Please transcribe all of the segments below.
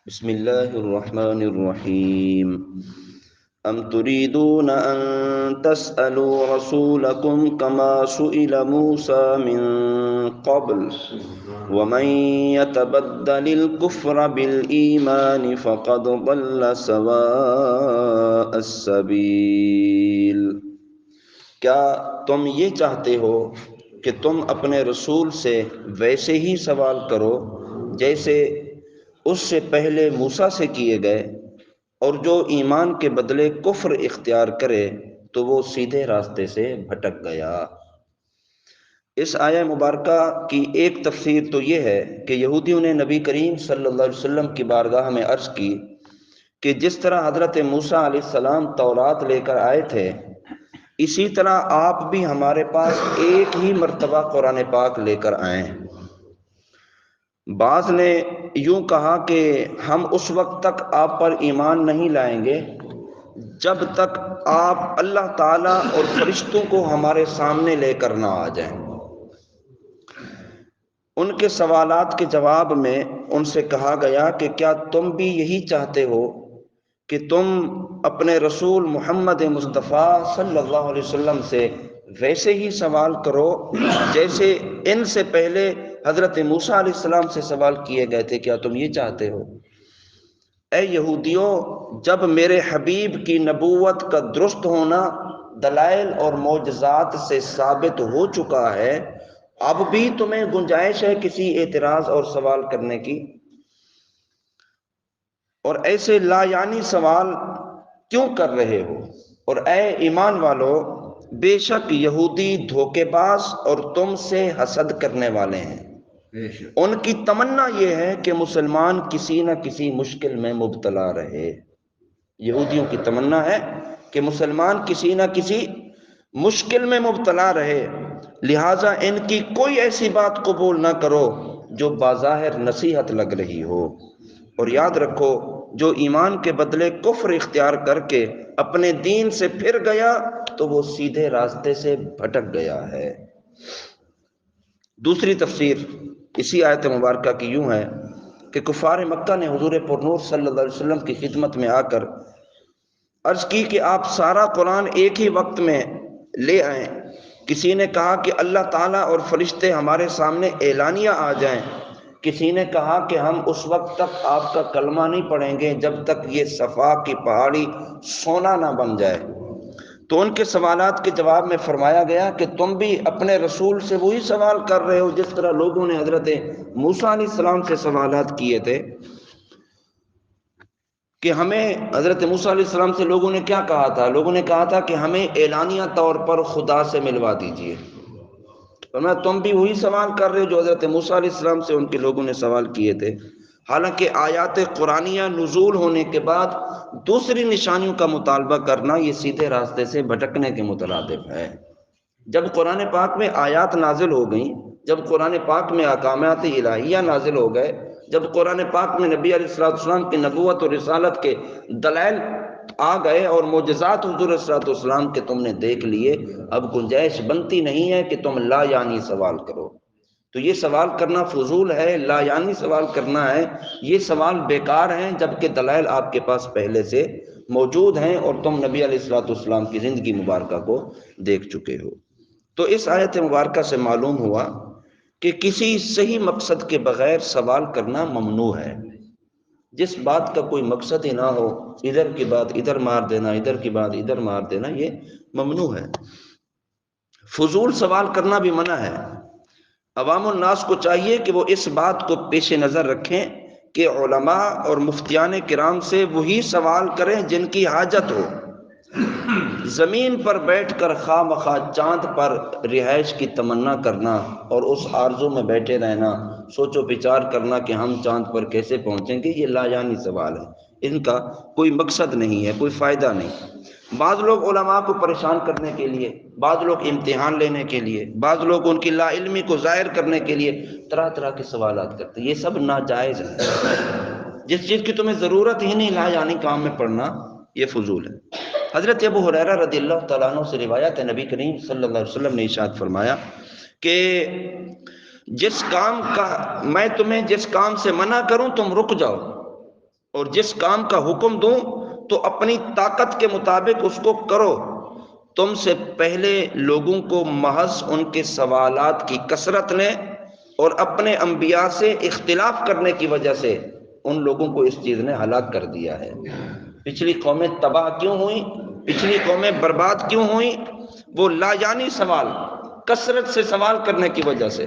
بسم الله الرحمن الرحيم أم تريدون أن تسألوا رسولكم كما سئل موسى من قبل ومن يتبدل الكفر بالإيمان فقد ضل سواء السبيل۔ کیا تم یہ چاہتے ہو کہ تم اپنے رسول سے ویسے ہی سوال کرو جیسے اس سے پہلے موسیٰ سے کیے گئے، اور جو ایمان کے بدلے کفر اختیار کرے تو وہ سیدھے راستے سے بھٹک گیا۔ اس آیہ مبارکہ کی ایک تفسیر تو یہ ہے کہ یہودیوں نے نبی کریم صلی اللہ علیہ وسلم کی بارگاہ میں عرض کی کہ جس طرح حضرت موسیٰ علیہ السلام تورات لے کر آئے تھے، اسی طرح آپ بھی ہمارے پاس ایک ہی مرتبہ قرآن پاک لے کر آئیں۔ بعض نے یوں کہا کہ ہم اس وقت تک آپ پر ایمان نہیں لائیں گے جب تک آپ اللہ تعالیٰ اور فرشتوں کو ہمارے سامنے لے کر نہ آ جائیں۔ ان کے سوالات کے جواب میں ان سے کہا گیا کہ کیا تم بھی یہی چاہتے ہو کہ تم اپنے رسول محمد مصطفیٰ صلی اللہ علیہ وسلم سے ویسے ہی سوال کرو جیسے ان سے پہلے حضرت موسیٰ علیہ السلام سے سوال کیے گئے تھے؟ کیا تم یہ چاہتے ہو؟ اے یہودیوں، جب میرے حبیب کی نبوت کا درست ہونا دلائل اور معجزات سے ثابت ہو چکا ہے، اب بھی تمہیں گنجائش ہے کسی اعتراض اور سوال کرنے کی؟ اور ایسے لا یعنی سوال کیوں کر رہے ہو؟ اور اے ایمان والو، بے شک یہودی دھوکے باز اور تم سے حسد کرنے والے ہیں۔ ان کی تمنا یہ ہے کہ مسلمان کسی نہ کسی مشکل میں مبتلا رہے۔ یہودیوں کی تمنا ہے کہ مسلمان کسی نہ کسی مشکل میں مبتلا رہے، لہٰذا ان کی کوئی ایسی بات قبول نہ کرو جو بظاہر نصیحت لگ رہی ہو، اور یاد رکھو جو ایمان کے بدلے کفر اختیار کر کے اپنے دین سے پھر گیا تو وہ سیدھے راستے سے بھٹک گیا ہے۔ دوسری تفسیر اسی آیت مبارکہ کی یوں ہے کہ کفار مکہ نے حضور پرنور صلی اللہ علیہ وسلم کی خدمت میں آ کر عرض کی کہ آپ سارا قرآن ایک ہی وقت میں لے آئیں۔ کسی نے کہا کہ اللہ تعالیٰ اور فرشتے ہمارے سامنے اعلانیہ آ جائیں، کسی نے کہا کہ ہم اس وقت تک آپ کا کلمہ نہیں پڑھیں گے جب تک یہ صفا کی پہاڑی سونا نہ بن جائے۔ تو ان کے سوالات کے جواب میں فرمایا گیا کہ تم بھی اپنے رسول سے وہی سوال کر رہے ہو جس طرح لوگوں نے حضرت موسیٰ علیہ السلام سے سوالات کیے تھے، کہ ہمیں حضرت موسیٰ علیہ السلام سے لوگوں نے کیا کہا تھا؟ لوگوں نے کہا تھا کہ ہمیں اعلانیہ طور پر خدا سے ملوا دیجیے۔ فرمایا تم بھی وہی سوال کر رہے ہو جو حضرت موسیٰ علیہ السلام سے ان کے لوگوں نے سوال کیے تھے۔ حالانکہ آیات قرآنیہ نزول ہونے کے بعد دوسری نشانیوں کا مطالبہ کرنا یہ سیدھے راستے سے بھٹکنے کے مترادف ہے۔ جب قرآن پاک میں آیات نازل ہو گئیں، جب قرآن پاک میں احکامات الہیہ نازل ہو گئے، جب قرآن پاک میں نبی علیہ السلام کی نبوت اور رسالت کے دلائل آ گئے اور معجزات حضور صلی اللہ علیہ وسلم کے تم نے دیکھ لیے، اب گنجائش بنتی نہیں ہے کہ تم لا یعنی سوال کرو۔ تو یہ سوال کرنا فضول ہے، لا یعنی سوال کرنا ہے، یہ سوال بیکار ہیں جبکہ دلائل آپ کے پاس پہلے سے موجود ہیں اور تم نبی علیہ السلام کی زندگی مبارکہ کو دیکھ چکے ہو۔ تو اس آیت مبارکہ سے معلوم ہوا کہ کسی صحیح مقصد کے بغیر سوال کرنا ممنوع ہے۔ جس بات کا کوئی مقصد ہی نہ ہو، ادھر کی بات ادھر مار دینا، ادھر کی بات ادھر مار دینا، یہ ممنوع ہے۔ فضول سوال کرنا بھی منع ہے۔ عوام الناس کو چاہیے کہ وہ اس بات کو پیش نظر رکھیں کہ علماء اور مفتیان کرام سے وہی سوال کریں جن کی حاجت ہو۔ زمین پر بیٹھ کر خواہ مخواہ چاند پر رہائش کی تمنا کرنا اور اس آرزو میں بیٹھے رہنا، سوچ و بچار کرنا کہ ہم چاند پر کیسے پہنچیں گے، یہ لا یعنی سوال ہے، ان کا کوئی مقصد نہیں ہے، کوئی فائدہ نہیں۔ بعض لوگ علماء کو پریشان کرنے کے لیے، بعض لوگ امتحان لینے کے لیے، بعض لوگ ان کی لا علمی کو ظاہر کرنے کے لیے طرح طرح کے سوالات کرتے ہیں، یہ سب ناجائز ہے۔ جس چیز کی تمہیں ضرورت ہی نہیں لا یعنی کام میں پڑھنا، یہ فضول ہے۔ حضرت ابو ہریرہ رضی اللہ تعالیٰ عنہ سے روایت ہے، نبی کریم صلی اللہ علیہ وسلم نے ارشاد فرمایا کہ میں تمہیں جس کام سے منع کروں تم رک جاؤ، اور جس کام کا حکم دوں تو اپنی طاقت کے مطابق اس کو کرو۔ تم سے پہلے لوگوں کو محض ان کے سوالات کی کثرت نے اور اپنے انبیاء سے اختلاف کرنے کی وجہ سے ان لوگوں کو اس چیز نے ہلاک کر دیا ہے۔ پچھلی قومیں تباہ کیوں ہوئیں، پچھلی قومیں برباد کیوں ہوئیں؟ وہ لا یعنی سوال، کثرت سے سوال کرنے کی وجہ سے۔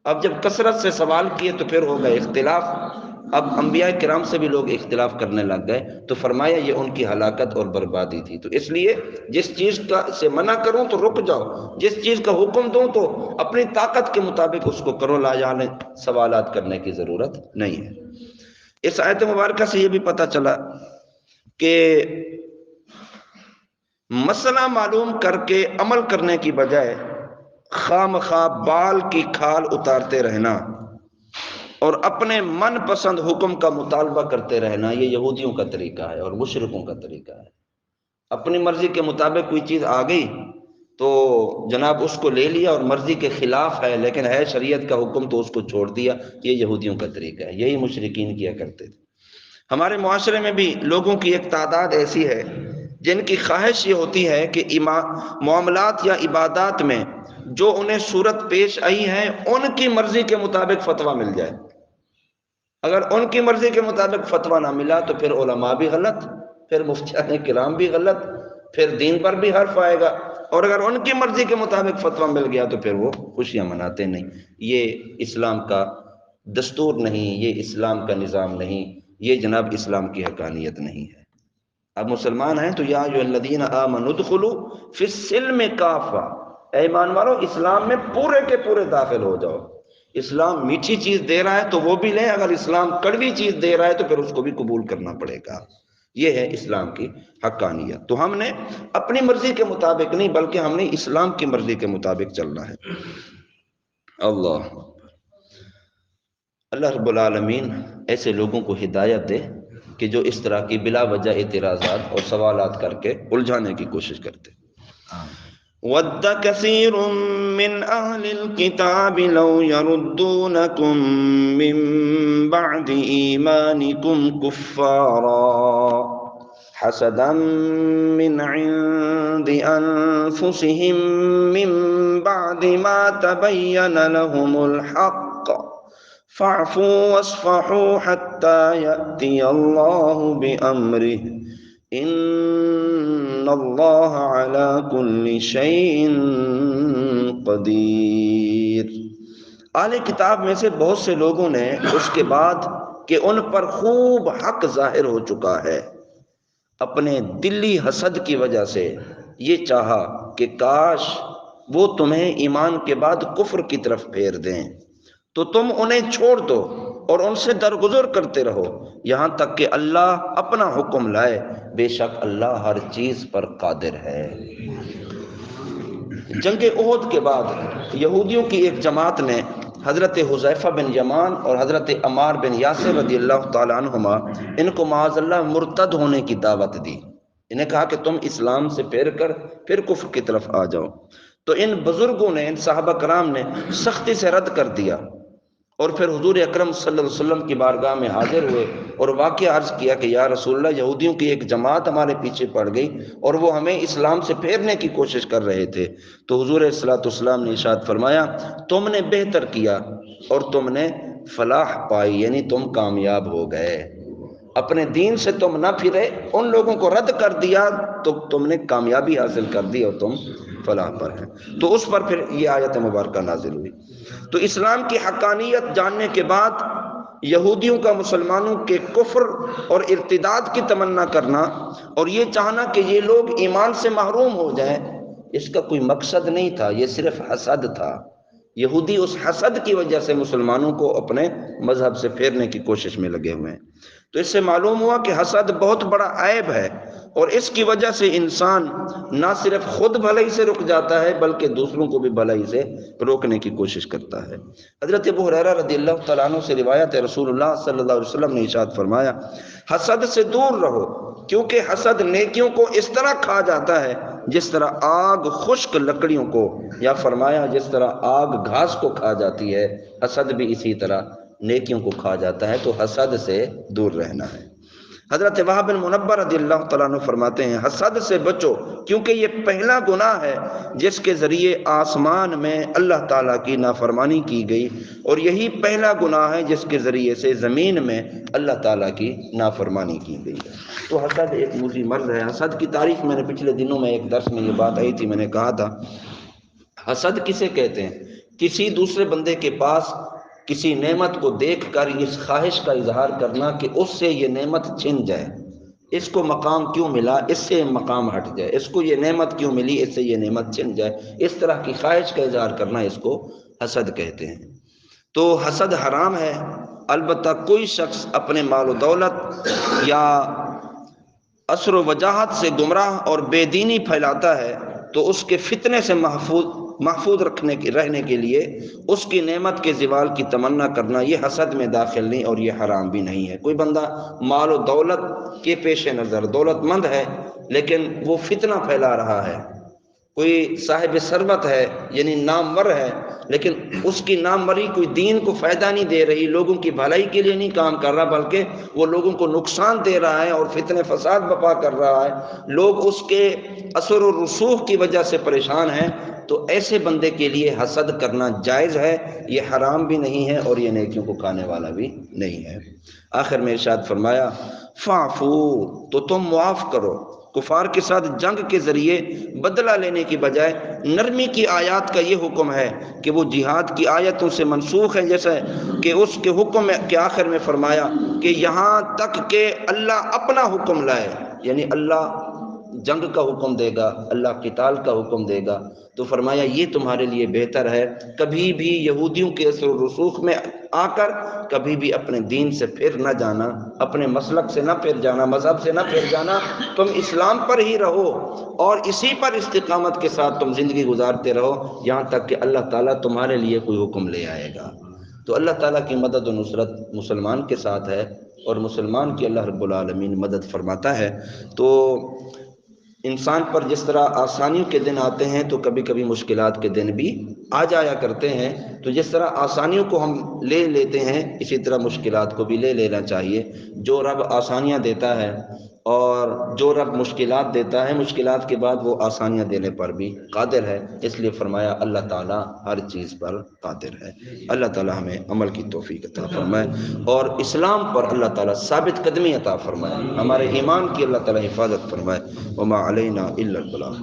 اب جب کثرت سے سوال کیے تو پھر ہو گئے اختلاف، اب انبیاء کرام سے بھی لوگ اختلاف کرنے لگ گئے، تو فرمایا یہ ان کی ہلاکت اور بربادی تھی۔ تو اس لیے جس چیز کا سے منع کروں تو رک جاؤ، جس چیز کا حکم دوں تو اپنی طاقت کے مطابق اس کو کرو، لا یعنی سوالات کرنے کی ضرورت نہیں ہے۔ اس آیت مبارکہ سے یہ بھی پتہ چلا کہ مسئلہ معلوم کر کے عمل کرنے کی بجائے خواہ مخواہ بال کی کھال اتارتے رہنا اور اپنے من پسند حکم کا مطالبہ کرتے رہنا، یہ یہودیوں کا طریقہ ہے اور مشرکوں کا طریقہ ہے۔ اپنی مرضی کے مطابق کوئی چیز آ گئی تو جناب اس کو لے لیا اور مرضی کے خلاف ہے لیکن ہے شریعت کا حکم تو اس کو چھوڑ دیا، یہ یہودیوں کا طریقہ ہے، یہی مشرکین کیا کرتے تھے۔ ہمارے معاشرے میں بھی لوگوں کی ایک تعداد ایسی ہے جن کی خواہش یہ ہوتی ہے کہ معاملات یا عبادات میں جو انہیں صورت پیش آئی ہے ان کی مرضی کے مطابق فتویٰ مل جائے۔ اگر ان کی مرضی کے مطابق فتویٰ نہ ملا تو پھر علماء بھی غلط، پھر مفتیان کرام بھی غلط، پھر دین پر بھی حرف آئے گا۔ اور اگر ان کی مرضی کے مطابق فتویٰ مل گیا تو پھر وہ خوشیاں مناتے نہیں۔ یہ اسلام کا دستور نہیں، یہ اسلام کا نظام نہیں، یہ جناب اسلام کی حقانیت نہیں ہے۔ اب مسلمان ہیں تو یا ایھا الذین آمنوا ادخلوا فی السلم کافہ، اے ایمان والو اسلام میں پورے کے پورے داخل ہو جاؤ۔ اسلام میٹھی چیز دے رہا ہے تو وہ بھی لیں، اگر اسلام کڑوی چیز دے رہا ہے تو پھر اس کو بھی قبول کرنا پڑے گا۔ یہ ہے اسلام کی حقانیت۔ تو ہم نے اپنی مرضی کے مطابق نہیں بلکہ ہم نے اسلام کی مرضی کے مطابق چلنا ہے۔ اللہ اللہ رب العالمین ایسے لوگوں کو ہدایت دے کہ جو اس طرح کی بلا وجہ اعتراضات اور سوالات کر کے الجھانے کی کوشش کرتے۔ وَدَّ كَثِيرٌ مِّنْ أَهْلِ الْكِتَابِ لَوْ يَرُدُّونَكُم مِّن بَعْدِ إِيمَانِكُمْ كُفَّارًا حَسَدًا مِّنْ عِندِ أَنفُسِهِم مِّن بَعْدِ مَا تَبَيَّنَ لَهُمُ الْحَقُّ فَاعْفُوا وَاصْفَحُوا حَتَّى يَأْتِيَ اللَّهُ بِأَمْرِهِ ان اللہ علی کل شیء قدیر۔ اہل کتاب میں سے بہت سے لوگوں نے اس کے بعد کہ ان پر خوب حق ظاہر ہو چکا ہے، اپنے دلی حسد کی وجہ سے یہ چاہا کہ کاش وہ تمہیں ایمان کے بعد کفر کی طرف پھیر دیں، تو تم انہیں چھوڑ دو اور ان سے درگزر کرتے رہو یہاں تک کہ اللہ اپنا حکم لائے، بے شک اللہ ہر چیز پر قادر ہے۔ جنگ احد کے بعد یہودیوں کی ایک جماعت نے حضرت حذیفہ بن یمان اور حضرت عمار بن یاسر رضی اللہ تعالیٰ عنہما ان کو معاذ اللہ مرتد ہونے کی دعوت دی۔ انہیں کہا کہ تم اسلام سے پھیر کر پھر کفر کی طرف آ جاؤ، تو ان بزرگوں نے، ان صحابہ کرام نے سختی سے رد کر دیا اور پھر حضور اکرم صلی اللہ علیہ وسلم کی بارگاہ میں حاضر ہوئے اور واقعہ عرض کیا کہ یا رسول اللہ، یہودیوں کی ایک جماعت ہمارے پیچھے پڑ گئی اور وہ ہمیں اسلام سے پھیرنے کی کوشش کر رہے تھے۔ تو حضور صلی اللہ علیہ وسلم نے ارشاد فرمایا تم نے بہتر کیا اور تم نے فلاح پائی، یعنی تم کامیاب ہو گئے۔ اپنے دین سے تم نہ پھرے، ان لوگوں کو رد کر دیا تو تم نے کامیابی حاصل کر دی اور تم فلاح پر ہیں۔ تو اس پر پھر یہ آیت مبارکہ نازل ہوئی۔ تو اسلام کی حقانیت جاننے کے بعد یہودیوں کا مسلمانوں کے کفر اور ارتداد کی تمنا کرنا اور یہ چاہنا کہ یہ لوگ ایمان سے محروم ہو جائیں، اس کا کوئی مقصد نہیں تھا، یہ صرف حسد تھا۔ یہودی اس حسد کی وجہ سے مسلمانوں کو اپنے مذہب سے پھیرنے کی کوشش میں لگے ہوئے ہیں۔ تو اس سے معلوم ہوا کہ حسد بہت بڑا عیب ہے اور اس کی وجہ سے انسان نہ صرف خود بھلائی سے رک جاتا ہے بلکہ دوسروں کو بھی بھلائی سے روکنے کی کوشش کرتا ہے۔ حضرت ابو ہریرہ رضی اللہ تعالیٰ عنہ سے روایت ہے، رسول اللہ صلی اللہ علیہ وسلم نے ارشاد فرمایا حسد سے دور رہو، کیونکہ حسد نیکیوں کو اس طرح کھا جاتا ہے جس طرح آگ خشک لکڑیوں کو، یا فرمایا جس طرح آگ گھاس کو کھا جاتی ہے، حسد بھی اسی طرح نیکیوں کو کھا جاتا ہے۔ تو حسد سے دور رہنا ہے۔ حضرت وہب بن منبہ رضی اللہ تعالیٰ عنہ فرماتے ہیں حسد سے بچو، کیونکہ یہ پہلا گناہ ہے جس کے ذریعے آسمان میں اللہ تعالیٰ کی نافرمانی کی گئی، اور یہی پہلا گناہ ہے جس کے ذریعے سے زمین میں اللہ تعالیٰ کی نافرمانی کی گئی ہے۔ تو حسد ایک موذی مرض ہے۔ حسد کی تعریف میں نے پچھلے دنوں میں ایک درس میں یہ بات آئی تھی، میں نے کہا تھا حسد کسے کہتے ہیں؟ کسی دوسرے بندے کے پاس کسی نعمت کو دیکھ کر اس خواہش کا اظہار کرنا کہ اس سے یہ نعمت چھن جائے، اس کو مقام کیوں ملا، اس سے مقام ہٹ جائے، اس کو یہ نعمت کیوں ملی، اس سے یہ نعمت چھن جائے، اس طرح کی خواہش کا اظہار کرنا اس کو حسد کہتے ہیں۔ تو حسد حرام ہے، البتہ کوئی شخص اپنے مال و دولت یا اثر و وجاہت سے گمراہ اور بے دینی پھیلاتا ہے تو اس کے فتنے سے محفوظ رہنے کے لیے اس کی نعمت کے زوال کی تمنا کرنا یہ حسد میں داخل نہیں اور یہ حرام بھی نہیں ہے۔ کوئی بندہ مال و دولت کے پیش نظر دولت مند ہے لیکن وہ فتنہ پھیلا رہا ہے، کوئی صاحب ثروت ہے یعنی نامور ہے لیکن اس کی ناموری کوئی دین کو فائدہ نہیں دے رہی، لوگوں کی بھلائی کے لیے نہیں کام کر رہا بلکہ وہ لوگوں کو نقصان دے رہا ہے اور فتنے فساد برپا کر رہا ہے، لوگ اس کے اثر و رسوخ کی وجہ سے پریشان ہیں، تو ایسے بندے کے لیے حسد کرنا جائز ہے، یہ حرام بھی نہیں ہے اور یہ نیکیوں کو کھانے والا بھی نہیں ہے۔ آخر میں ارشاد فرمایا فاعفو، تو تم معاف کرو۔ کفار کے ساتھ جنگ کے ذریعے بدلہ لینے کی بجائے نرمی کی آیات کا یہ حکم ہے کہ وہ جہاد کی آیتوں سے منسوخ ہے، جیسے کہ اس کے حکم کے آخر میں فرمایا کہ یہاں تک کہ اللہ اپنا حکم لائے، یعنی اللہ جنگ کا حکم دے گا، اللہ قتال کا حکم دے گا، تو فرمایا یہ تمہارے لیے بہتر ہے، کبھی بھی یہودیوں کے اثر و رسوخ میں آ کر کبھی بھی اپنے دین سے پھر نہ جانا، اپنے مسلک سے نہ پھر جانا، مذہب سے نہ پھر جانا، تم اسلام پر ہی رہو اور اسی پر استقامت کے ساتھ تم زندگی گزارتے رہو یہاں تک کہ اللہ تعالیٰ تمہارے لیے کوئی حکم لے آئے گا۔ تو اللہ تعالیٰ کی مدد و نصرت مسلمان کے ساتھ ہے اور مسلمان کی اللہ رب العالمین مدد فرماتا ہے۔ تو انسان پر جس طرح آسانیوں کے دن آتے ہیں تو کبھی کبھی مشکلات کے دن بھی آ جایا کرتے ہیں، تو جس طرح آسانیوں کو ہم لے لیتے ہیں اسی طرح مشکلات کو بھی لے لینا چاہیے۔ جو رب آسانیاں دیتا ہے اور جو رب مشکلات دیتا ہے، مشکلات کے بعد وہ آسانیاں دینے پر بھی قادر ہے، اس لیے فرمایا اللہ تعالیٰ ہر چیز پر قادر ہے۔ اللہ تعالیٰ ہمیں عمل کی توفیق عطا فرمائے اور اسلام پر اللہ تعالیٰ ثابت قدمی عطا فرمائے، ہمارے ایمان کی اللہ تعالیٰ حفاظت فرمائے۔ وما علینا الا البلاغ۔